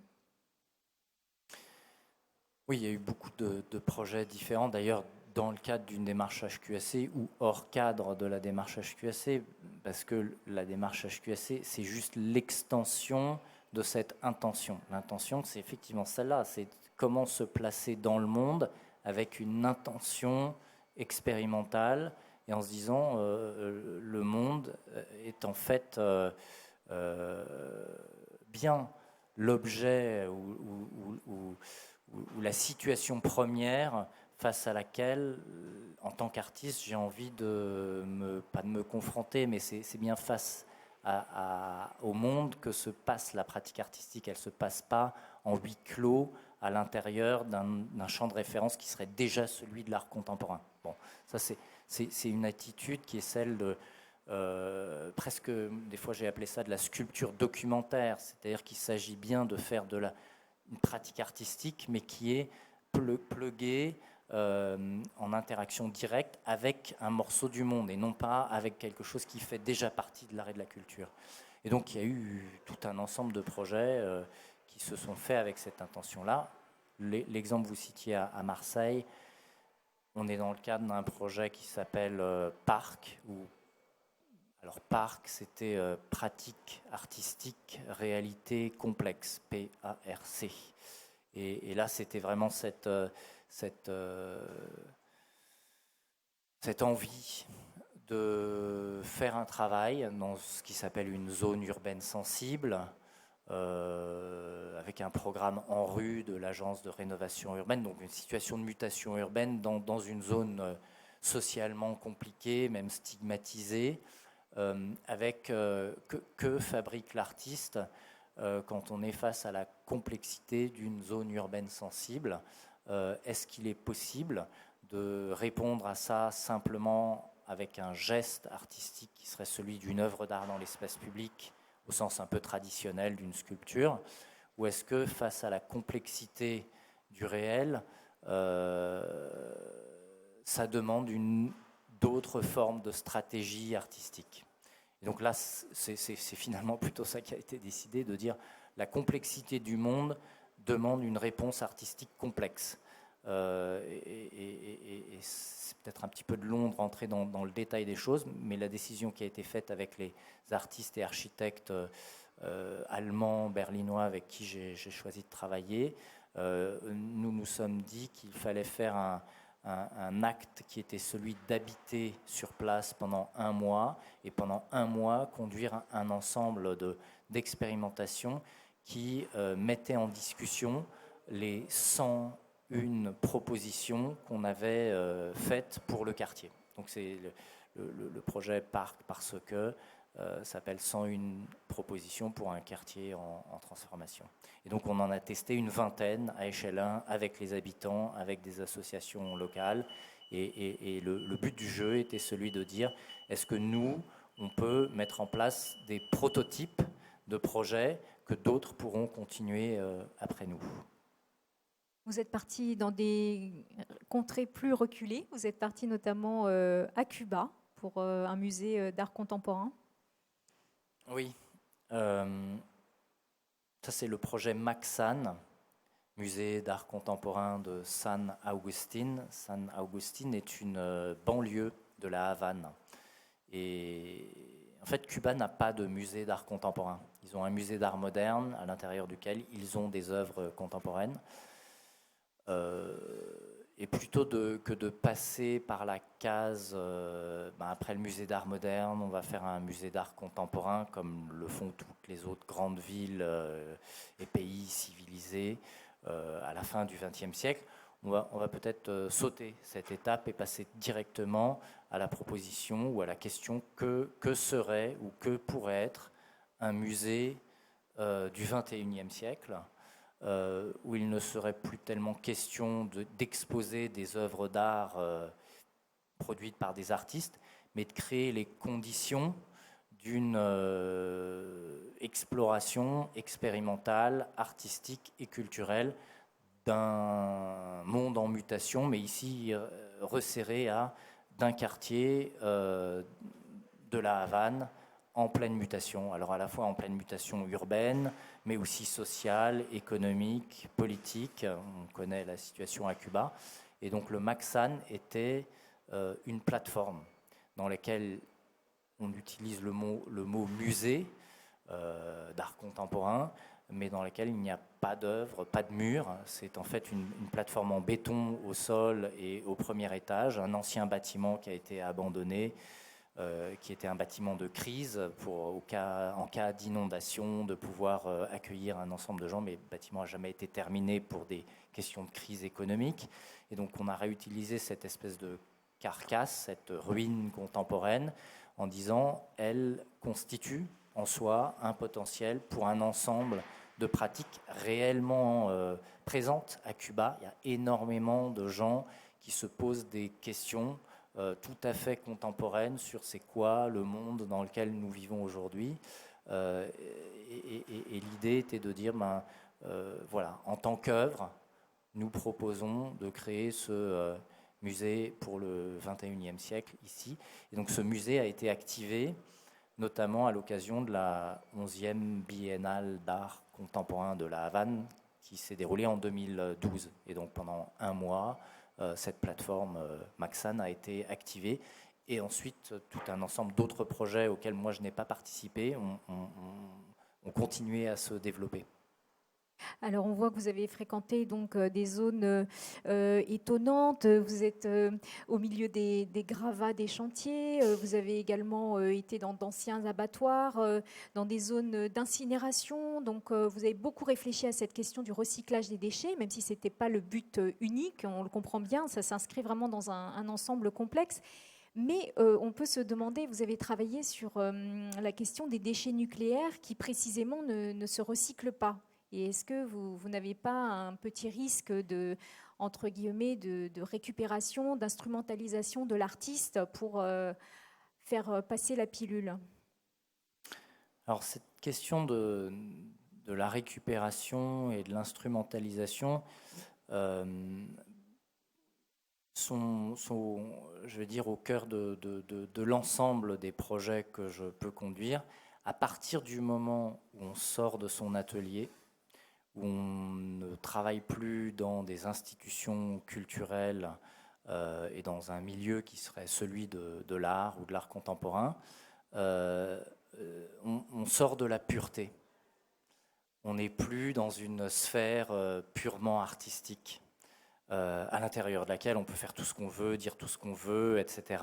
Oui, il y a eu beaucoup de projets différents. D'ailleurs, dans le cadre d'une démarche HQAC ou hors cadre de la démarche HQAC, parce que la démarche HQAC, c'est juste l'extension de cette intention. L'intention, c'est effectivement celle-là, c'est comment se placer dans le monde avec une intention expérimentale et en se disant le monde est en fait bien l'objet ou la situation première face à laquelle, en tant qu'artiste, j'ai envie pas de me confronter, mais c'est bien face au monde que se passe la pratique artistique. Elle ne se passe pas en huis clos à l'intérieur d'un champ de référence qui serait déjà celui de l'art contemporain. Bon, ça c'est une attitude qui est celle de presque, des fois j'ai appelé ça de la sculpture documentaire, c'est-à-dire qu'il s'agit bien de faire une pratique artistique, mais qui est pluguée en interaction directe avec un morceau du monde et non pas avec quelque chose qui fait déjà partie de l'art et de la culture. Et donc il y a eu tout un ensemble de projets qui se sont faits avec cette intention-là. L'exemple que vous citiez à Marseille, on est dans le cadre d'un projet qui s'appelle Parc. Alors Parc, c'était pratique artistique, réalité complexe, PARC. Et là, c'était vraiment cette envie de faire un travail dans ce qui s'appelle une zone urbaine sensible, avec un programme en rue de l'agence de rénovation urbaine, donc une situation de mutation urbaine dans une zone socialement compliquée, même stigmatisée, avec que fabrique l'artiste quand on est face à la complexité d'une zone urbaine sensible. Est-ce qu'il est possible de répondre à ça simplement avec un geste artistique qui serait celui d'une œuvre d'art dans l'espace public, au sens un peu traditionnel d'une sculpture, ou est-ce que face à la complexité du réel, ça demande d'autres formes de stratégie artistique? Et donc là, c'est finalement plutôt ça qui a été décidé, de dire la complexité du monde demande une réponse artistique complexe. Et c'est peut-être un petit peu de long de rentrer dans le détail des choses, mais la décision qui a été faite avec les artistes et architectes allemands, berlinois avec qui j'ai choisi de travailler, nous nous sommes dit qu'il fallait faire un acte qui était celui d'habiter sur place pendant 1 mois, et pendant 1 mois conduire un ensemble d'expérimentations qui mettait en discussion les 101 propositions qu'on avait faites pour le quartier. Donc c'est le projet Parc parce que s'appelle 101 propositions pour un quartier en transformation. Et donc on en a testé une vingtaine à échelle 1 avec les habitants, avec des associations locales. Et le but du jeu était celui de dire, est-ce que nous, on peut mettre en place des prototypes de projets que d'autres pourront continuer après nous. Vous êtes parti dans des contrées plus reculées. Vous êtes parti notamment à Cuba pour un musée d'art contemporain. Oui. Ça, c'est le projet Maxan, musée d'art contemporain de San Agustín. San Agustín est une banlieue de la Havane. Et en fait, Cuba n'a pas de musée d'art contemporain. Ils ont un musée d'art moderne à l'intérieur duquel ils ont des œuvres contemporaines. Et plutôt que de passer par la case, après le musée d'art moderne, on va faire un musée d'art contemporain, comme le font toutes les autres grandes villes et pays civilisés à la fin du XXe siècle. On va peut-être sauter cette étape et passer directement à la proposition ou à la question que serait ou que pourrait être un musée du XXIe siècle, où il ne serait plus tellement question d'exposer des œuvres d'art produites par des artistes, mais de créer les conditions d'une exploration expérimentale, artistique et culturelle d'un monde en mutation, mais ici resserré d'un quartier de la Havane en pleine mutation. Alors à la fois en pleine mutation urbaine, mais aussi sociale, économique, politique. On connaît la situation à Cuba. Et donc le Maxan était une plateforme dans laquelle on utilise le mot musée d'art contemporain, mais dans laquelle il n'y a pas d'œuvre, pas de mur. C'est en fait une plateforme en béton au sol et au premier étage, un ancien bâtiment qui a été abandonné, qui était un bâtiment de crise en cas d'inondation, de pouvoir accueillir un ensemble de gens, mais le bâtiment n'a jamais été terminé pour des questions de crise économique. Et donc on a réutilisé cette espèce de carcasse, cette ruine contemporaine, en disant elle constitue en soi un potentiel pour un ensemble de pratiques réellement présentes à Cuba. Il y a énormément de gens qui se posent des questions tout à fait contemporaines sur c'est quoi le monde dans lequel nous vivons aujourd'hui. Et l'idée était de dire, voilà, en tant qu'œuvre, nous proposons de créer ce musée pour le 21e siècle ici. Et donc ce musée a été activé notamment à l'occasion de la 11e biennale d'art contemporain de la Havane qui s'est déroulée en 2012. Et donc pendant un mois, cette plateforme Maxan a été activée. Et ensuite, tout un ensemble d'autres projets auxquels moi je n'ai pas participé ont continué à se développer. Alors, on voit que vous avez fréquenté donc des zones étonnantes. Vous êtes au milieu des gravats des chantiers. Vous avez également été dans d'anciens abattoirs, dans des zones d'incinération. Donc, vous avez beaucoup réfléchi à cette question du recyclage des déchets, même si ce n'était pas le but unique. On le comprend bien. Ça s'inscrit vraiment dans un ensemble complexe. Mais on peut se demander, vous avez travaillé sur la question des déchets nucléaires qui précisément ne se recyclent pas. Et est-ce que vous n'avez pas un petit risque de, entre guillemets, de récupération, d'instrumentalisation de l'artiste pour faire passer la pilule? Alors cette question de la récupération et de l'instrumentalisation euh, sont, je veux dire, au cœur de l'ensemble des projets que je peux conduire. À partir du moment où on sort de son atelier, où on ne travaille plus dans des institutions culturelles et dans un milieu qui serait celui de l'art ou de l'art contemporain, on sort de la pureté. On n'est plus dans une sphère purement artistique, à l'intérieur de laquelle on peut faire tout ce qu'on veut, dire tout ce qu'on veut, etc.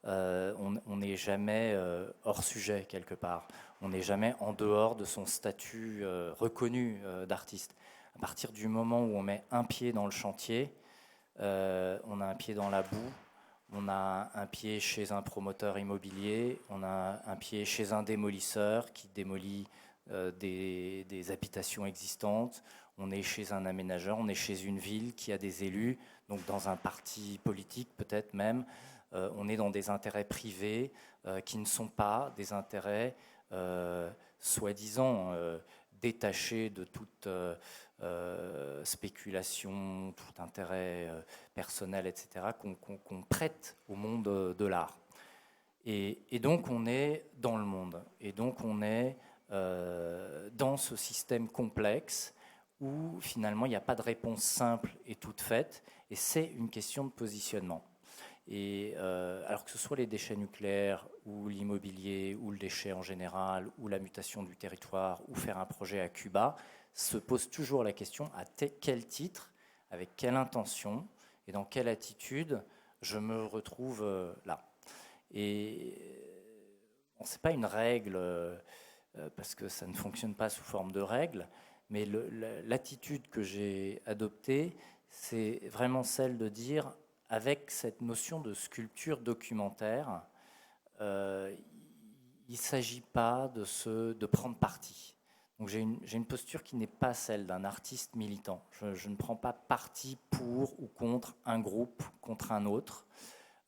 On n'est jamais hors sujet quelque part. On n'est jamais en dehors de son statut reconnu d'artiste. À partir du moment où on met un pied dans le chantier, on a un pied dans la boue, on a un pied chez un promoteur immobilier, on a un pied chez un démolisseur qui démolit des habitations existantes, on est chez un aménageur, on est chez une ville qui a des élus, donc dans un parti politique peut-être même, on est dans des intérêts privés qui ne sont pas des intérêts soi-disant détachés de toute spéculation, tout intérêt personnel, etc., qu'on prête au monde de l'art. Et donc on est dans le monde, et donc on est dans ce système complexe où finalement il n'y a pas de réponse simple et toute faite, et c'est une question de positionnement. Et alors que ce soit les déchets nucléaires ou l'immobilier ou le déchet en général ou la mutation du territoire ou faire un projet à Cuba, se pose toujours la question à quel titre, avec quelle intention et dans quelle attitude je me retrouve là. Et bon, ce n'est pas une règle parce que ça ne fonctionne pas sous forme de règle, mais l'attitude que j'ai adoptée, c'est vraiment celle de dire, avec cette notion de sculpture documentaire, il ne s'agit pas de prendre parti. Donc j'ai une posture qui n'est pas celle d'un artiste militant. Je ne prends pas parti pour ou contre un groupe, contre un autre.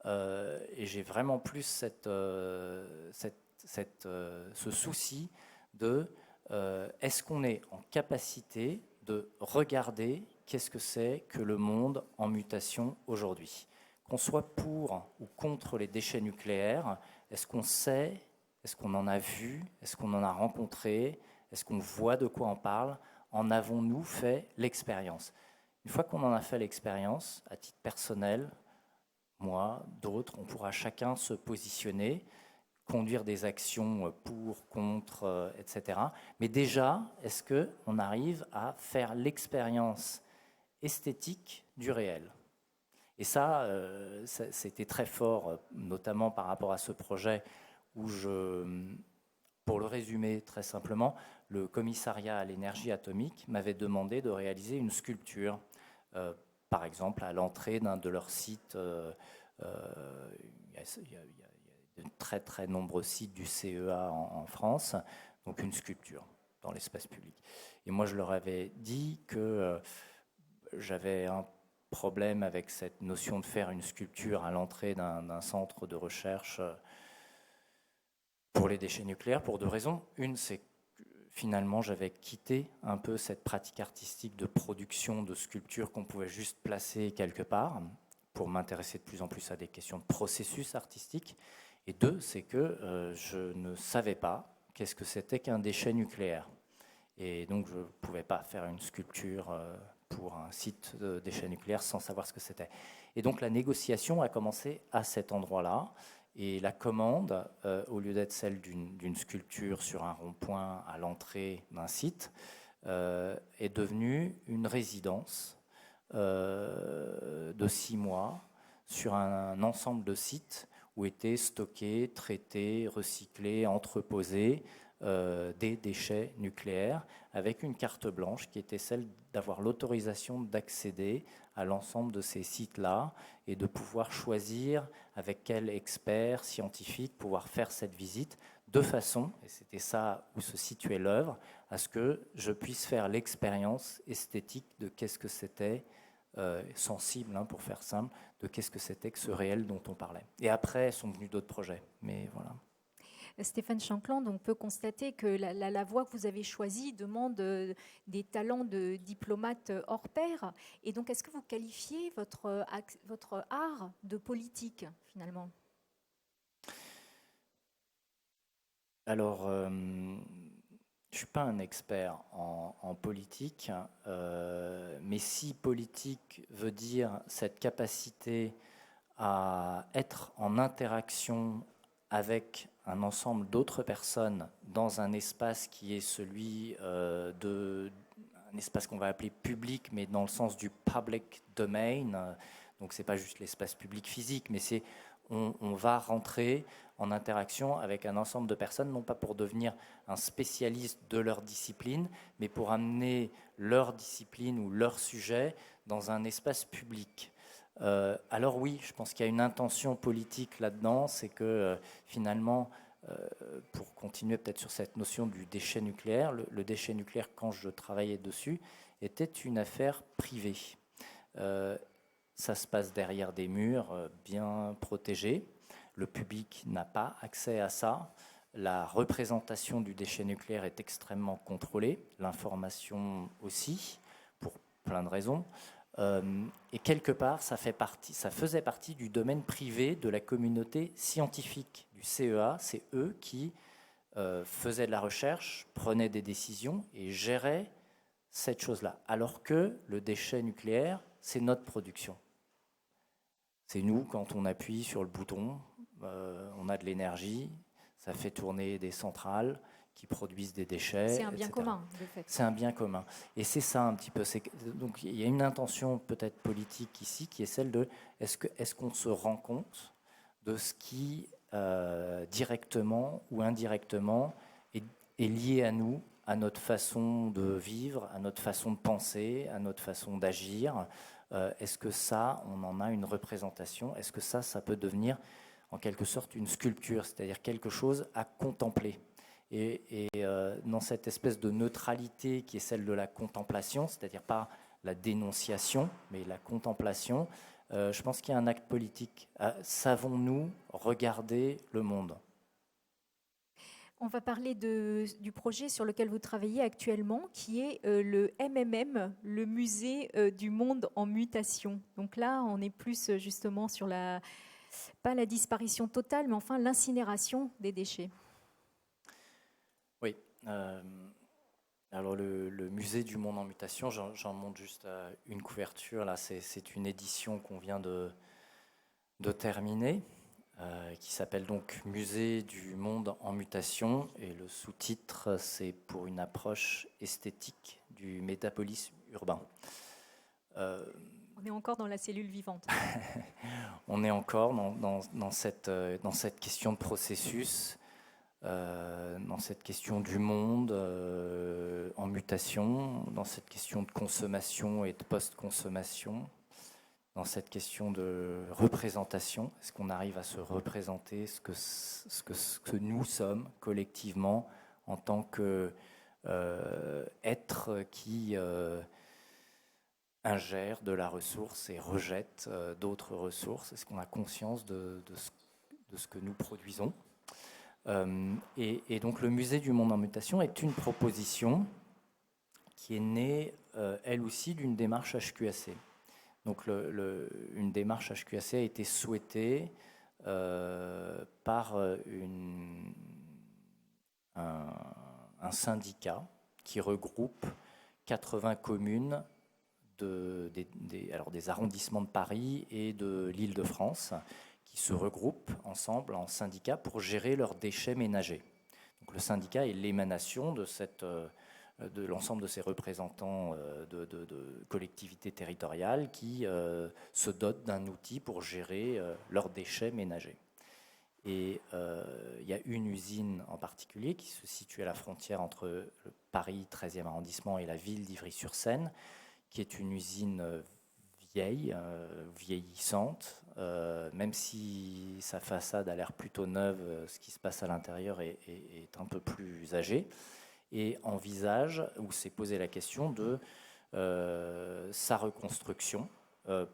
Et j'ai vraiment plus ce souci de est-ce qu'on est en capacité de regarder qu'est-ce que c'est que le monde en mutation aujourd'hui. Qu'on soit pour ou contre les déchets nucléaires, est-ce qu'on sait, est-ce qu'on en a vu, est-ce qu'on en a rencontré, est-ce qu'on voit de quoi on parle, en avons-nous fait l'expérience? Une fois qu'on en a fait l'expérience, à titre personnel, moi, d'autres, on pourra chacun se positionner, conduire des actions pour, contre, etc. Mais déjà, est-ce qu'on arrive à faire l'expérience esthétique du réel? Et ça, c'était très fort, notamment par rapport à ce projet où pour le résumer très simplement, le commissariat à l'énergie atomique m'avait demandé de réaliser une sculpture, par exemple à l'entrée d'un de leurs sites. Il y a de très très nombreux sites du CEA en France, donc une sculpture. dans l'espace public. Et moi, je leur avais dit que j'avais un problème avec cette notion de faire une sculpture à l'entrée d'un centre de recherche pour les déchets nucléaires, pour deux raisons. Une, c'est que finalement, j'avais quitté un peu cette pratique artistique de production de sculptures qu'on pouvait juste placer quelque part, pour m'intéresser de plus en plus à des questions de processus artistique. Et deux, c'est que je ne savais pas qu'est-ce que c'était qu'un déchet nucléaire. Et donc, je ne pouvais pas faire une sculpture pour un site de déchets nucléaires sans savoir ce que c'était. Et donc, la négociation a commencé à cet endroit-là. Et la commande, au lieu d'être celle d'une sculpture sur un rond-point à l'entrée d'un site, est devenue une résidence de 6 mois sur un ensemble de sites où étaient stockés, traités, recyclés, entreposés des déchets nucléaires, avec une carte blanche qui était celle d'avoir l'autorisation d'accéder à l'ensemble de ces sites-là et de pouvoir choisir avec quel expert scientifique pouvoir faire cette visite de façon, et c'était ça où se situait l'œuvre, à ce que je puisse faire l'expérience esthétique de qu'est-ce que c'était, sensible, hein, pour faire simple, de qu'est-ce que c'était que ce réel dont on parlait. Et après sont venus d'autres projets, mais voilà. Stéphane Shankland, on peut constater que la voie que vous avez choisie demande des talents de diplomate hors pair. Et donc, est-ce que vous qualifiez votre art de politique, finalement? Alors, je ne suis pas un expert en politique, mais si politique veut dire cette capacité à être en interaction avec un ensemble d'autres personnes dans un espace qui est celui un espace qu'on va appeler public, mais dans le sens du public domain. Donc c'est pas juste l'espace public physique, mais c'est on va rentrer en interaction avec un ensemble de personnes, non pas pour devenir un spécialiste de leur discipline, mais pour amener leur discipline ou leur sujet dans un espace public. Alors oui, je pense qu'il y a une intention politique là-dedans, c'est que finalement, pour continuer peut-être sur cette notion du déchet nucléaire, le déchet nucléaire, quand je travaillais dessus, était une affaire privée. Ça se passe derrière des murs bien protégés. Le public n'a pas accès à ça. La représentation du déchet nucléaire est extrêmement contrôlée, l'information aussi, pour plein de raisons. Et quelque part, ça faisait partie du domaine privé de la communauté scientifique du CEA. C'est eux qui faisaient de la recherche, prenaient des décisions et géraient cette chose-là. Alors que le déchet nucléaire, c'est notre production. C'est nous, quand on appuie sur le bouton, on a de l'énergie, ça fait tourner des centrales qui produisent des déchets. C'est un bien etc. commun, de fait. C'est un bien commun. Et c'est ça un petit peu. Donc il y a une intention peut-être politique ici qui est celle de est-ce qu'on se rend compte de ce qui, directement ou indirectement, est lié à nous, à notre façon de vivre, à notre façon de penser, à notre façon d'agir. Est-ce que ça, on en a une représentation? Est-ce que ça peut devenir en quelque sorte une sculpture, c'est-à-dire quelque chose à contempler? Et dans cette espèce de neutralité qui est celle de la contemplation, c'est-à-dire pas la dénonciation, mais la contemplation, je pense qu'il y a un acte politique. Savons-nous regarder le monde? On va parler du projet sur lequel vous travaillez actuellement, qui est le MMM, le musée du monde en mutation. Donc là, on est plus justement sur pas la disparition totale, mais enfin l'incinération des déchets. Oui. Alors le musée du monde en mutation, j'en montre juste une couverture. Là, c'est une édition qu'on vient de terminer, qui s'appelle donc Musée du monde en mutation. Et le sous-titre, c'est pour une approche esthétique du métabolisme urbain. On est encore dans la cellule vivante. On est encore dans cette question de processus, dans cette question du monde en mutation, dans cette question de consommation et de post-consommation, dans cette question de représentation. Est-ce qu'on arrive à se représenter ce que nous sommes collectivement en tant que être qui ingère de la ressource et rejette d'autres ressources? Est-ce qu'on a conscience de ce que nous produisons? Et donc le musée du monde en mutation est une proposition qui est née, elle aussi, d'une démarche HQAC. Donc une démarche HQAC a été souhaitée par un syndicat qui regroupe 80 communes des arrondissements de Paris et de l'Île-de-France, qui se regroupent ensemble en syndicat pour gérer leurs déchets ménagers. Donc le syndicat est l'émanation de l'ensemble de ces représentants de collectivités territoriales qui se dotent d'un outil pour gérer leurs déchets ménagers. Et il y a une usine en particulier qui se situe à la frontière entre le Paris 13e arrondissement et la ville d'Ivry-sur-Seine, qui est une usine vieille, vieillissante, même si sa façade a l'air plutôt neuve, ce qui se passe à l'intérieur est un peu plus âgé, et envisage, ou s'est posé la question de sa reconstruction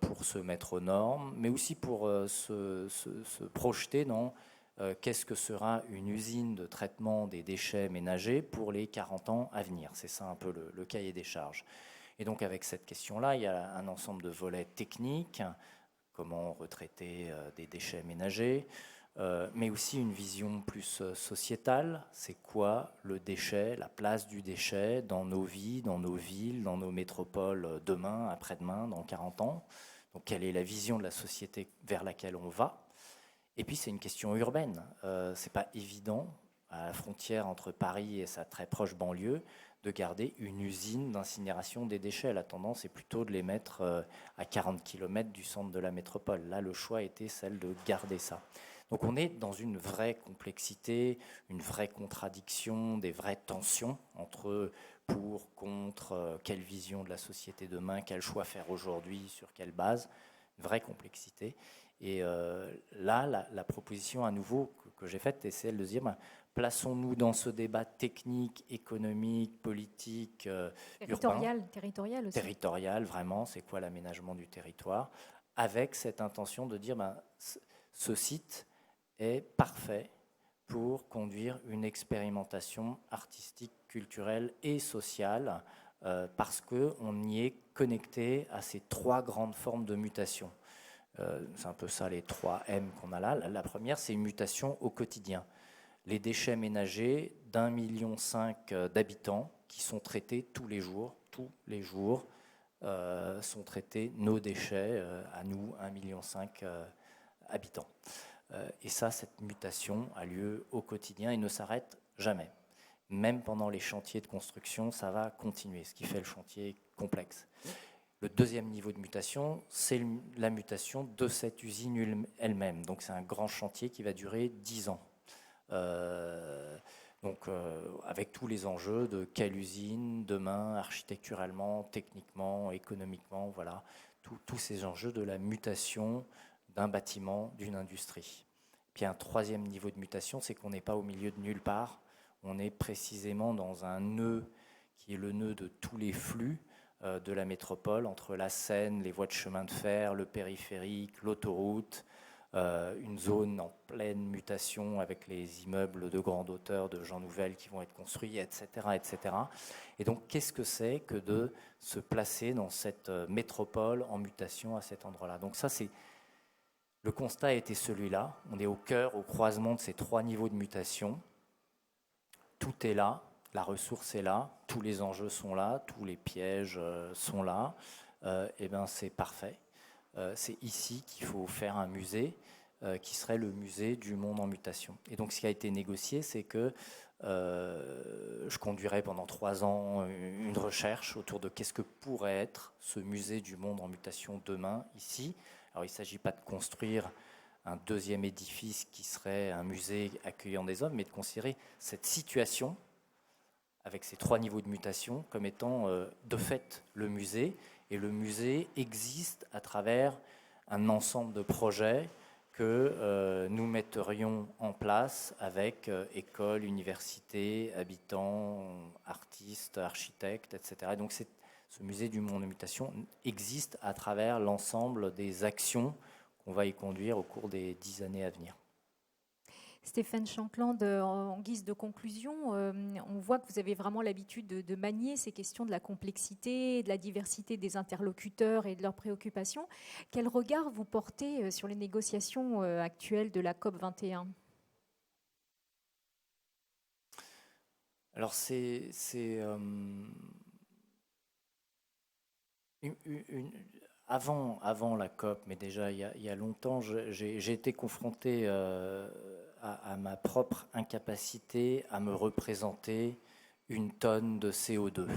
pour se mettre aux normes, mais aussi pour se projeter dans qu'est-ce que sera une usine de traitement des déchets ménagers pour les 40 ans à venir. C'est ça un peu le cahier des charges. Et donc avec cette question-là, il y a un ensemble de volets techniques, comment retraiter des déchets ménagers, mais aussi une vision plus sociétale. C'est quoi le déchet, la place du déchet dans nos vies, dans nos villes, dans nos métropoles demain, après-demain, dans 40 ans? Donc quelle est la vision de la société vers laquelle on va? Et puis c'est une question urbaine. C'est pas évident, à la frontière entre Paris et sa très proche banlieue, de garder une usine d'incinération des déchets. La tendance est plutôt de les mettre à 40 km du centre de la métropole. Là, le choix était celle de garder ça. Donc on est dans une vraie complexité, une vraie contradiction, des vraies tensions entre pour, contre, quelle vision de la société demain, quel choix faire aujourd'hui, sur quelle base, une vraie complexité. Et là, la proposition à nouveau que j'ai faite, c'est celle de dire, plaçons-nous dans ce débat technique, économique, politique, Territorial, urbain. territorial aussi. Territorial, vraiment, c'est quoi l'aménagement du territoire, avec cette intention de dire, ce site est parfait pour conduire une expérimentation artistique, culturelle et sociale, parce qu'on y est connecté à ces trois grandes formes de mutation. C'est un peu ça les 3 M qu'on a là. La première, c'est une mutation au quotidien. Les déchets ménagers d'1,5 million d'habitants qui sont traités tous les jours sont traités, nos déchets, à nous, 1,5 million habitants. Et ça, cette mutation a lieu au quotidien et ne s'arrête jamais. Même pendant les chantiers de construction, ça va continuer, ce qui fait le chantier complexe. Le deuxième niveau de mutation, c'est la mutation de cette usine elle-même. Donc c'est un grand chantier qui va durer 10 ans. Avec tous les enjeux de quelle usine, demain, architecturalement, techniquement, économiquement, voilà, tous ces enjeux de la mutation d'un bâtiment, d'une industrie. Puis un troisième niveau de mutation, c'est qu'on n'est pas au milieu de nulle part, on est précisément dans un nœud qui est le nœud de tous les flux de la métropole, entre la Seine, les voies de chemin de fer, le périphérique, l'autoroute, une zone en pleine mutation avec les immeubles de grande hauteur de Jean Nouvel qui vont être construits, etc., etc. Et donc, qu'est-ce que c'est que de se placer dans cette métropole en mutation à cet endroit-là? Donc ça, le constat a été celui-là. On est au cœur, au croisement de ces 3 niveaux de mutation. Tout est là, la ressource est là, tous les enjeux sont là, tous les pièges sont là. Et bien, c'est parfait. C'est ici qu'il faut faire un musée qui serait le musée du monde en mutation. Et donc ce qui a été négocié, c'est que je conduirai pendant 3 ans une recherche autour de qu'est-ce que pourrait être ce musée du monde en mutation demain, ici. Alors il ne s'agit pas de construire un deuxième édifice qui serait un musée accueillant des hommes, mais de considérer cette situation avec ces 3 niveaux de mutation comme étant de fait le musée. Et le musée existe à travers un ensemble de projets que nous metterions en place avec écoles, universités, habitants, artistes, architectes, etc. Et donc ce musée du monde en mutation existe à travers l'ensemble des actions qu'on va y conduire au cours des 10 années à venir. Stéphane Shankland, en guise de conclusion, on voit que vous avez vraiment l'habitude de manier ces questions de la complexité, de la diversité des interlocuteurs et de leurs préoccupations. Quel regard vous portez sur les négociations actuelles de la COP 21 ? Alors avant la COP, mais déjà il y a longtemps, j'ai été confronté à ma propre incapacité à me représenter une tonne de CO2.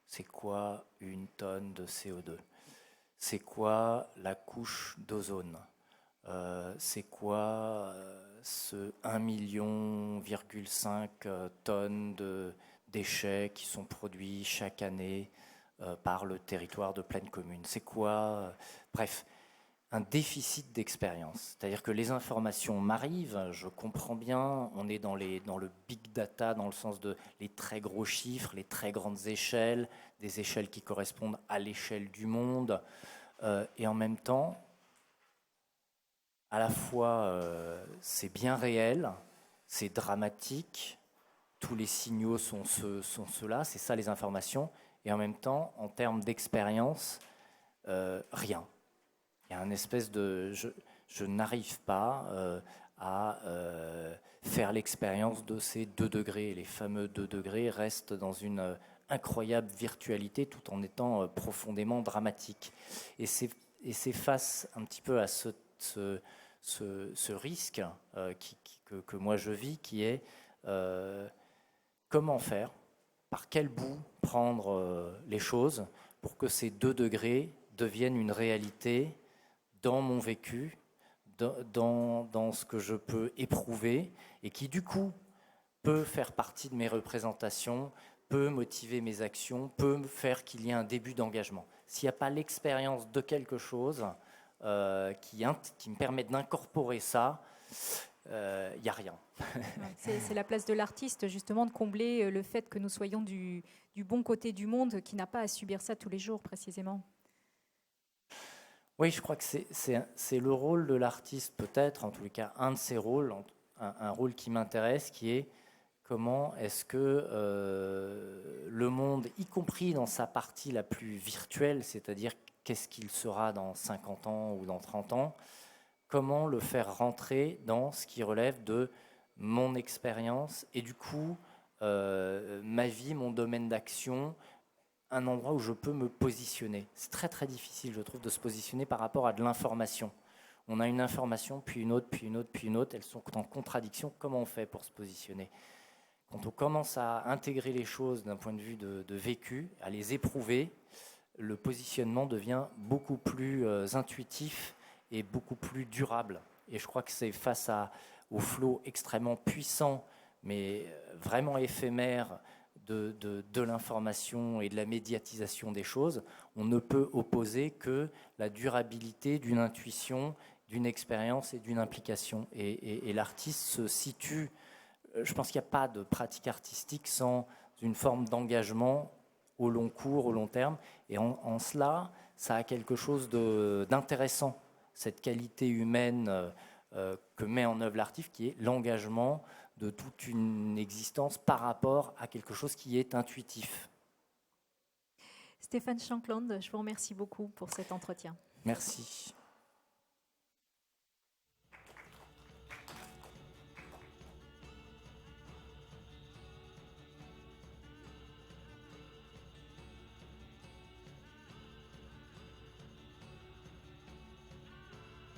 C'est quoi une tonne de CO2 ? C'est quoi la couche d'ozone ? C'est quoi ce 1,5 million tonnes de déchets qui sont produits chaque année par le territoire de Plaine Commune? C'est quoi bref, un déficit d'expérience. C'est-à-dire que les informations m'arrivent, je comprends bien, on est dans le big data, dans le sens de les très gros chiffres, les très grandes échelles, des échelles qui correspondent à l'échelle du monde, et en même temps, à la fois, c'est bien réel, c'est dramatique, tous les signaux sont ceux-là, c'est ça les informations, et en même temps, en termes d'expérience, rien. Il y a une espèce de... Je n'arrive pas à faire l'expérience de ces 2 degrés. Les fameux 2 degrés restent dans une incroyable virtualité tout en étant profondément dramatique. Et c'est face un petit peu à ce risque que moi je vis, qui est comment faire, par quel bout prendre les choses pour que ces 2 degrés deviennent une réalité dans mon vécu, dans ce que je peux éprouver, et qui du coup peut faire partie de mes représentations, peut motiver mes actions, peut faire qu'il y ait un début d'engagement. S'il n'y a pas l'expérience de quelque chose qui me permet d'incorporer ça, il n'y a rien. C'est la place de l'artiste, justement, de combler le fait que nous soyons du bon côté du monde, qui n'a pas à subir ça tous les jours, précisément. Oui, je crois que c'est le rôle de l'artiste, peut-être, en tous les cas, un de ses rôles, un rôle qui m'intéresse, qui est comment est-ce que le monde, y compris dans sa partie la plus virtuelle, c'est-à-dire qu'est-ce qu'il sera dans 50 ans ou dans 30 ans, comment le faire rentrer dans ce qui relève de mon expérience et du coup, ma vie, mon domaine d'action, un endroit où je peux me positionner. C'est très très difficile, je trouve, de se positionner par rapport à de l'information. On a une information, puis une autre, puis une autre, puis une autre, elles sont en contradiction. Comment on fait pour se positionner ? Quand on commence à intégrer les choses d'un point de vue de vécu, à les éprouver, le positionnement devient beaucoup plus intuitif et beaucoup plus durable. Et je crois que c'est face au flot extrêmement puissant, mais vraiment éphémère, de l'information et de la médiatisation des choses, on ne peut opposer que la durabilité d'une intuition, d'une expérience et d'une implication. Et l'artiste se situe, je pense qu'il n'y a pas de pratique artistique sans une forme d'engagement au long cours, au long terme. Et en cela, ça a quelque chose d'intéressant, cette qualité humaine que met en œuvre l'artiste, qui est l'engagement de toute une existence par rapport à quelque chose qui est intuitif. Stéphane Shankland, je vous remercie beaucoup pour cet entretien. Merci.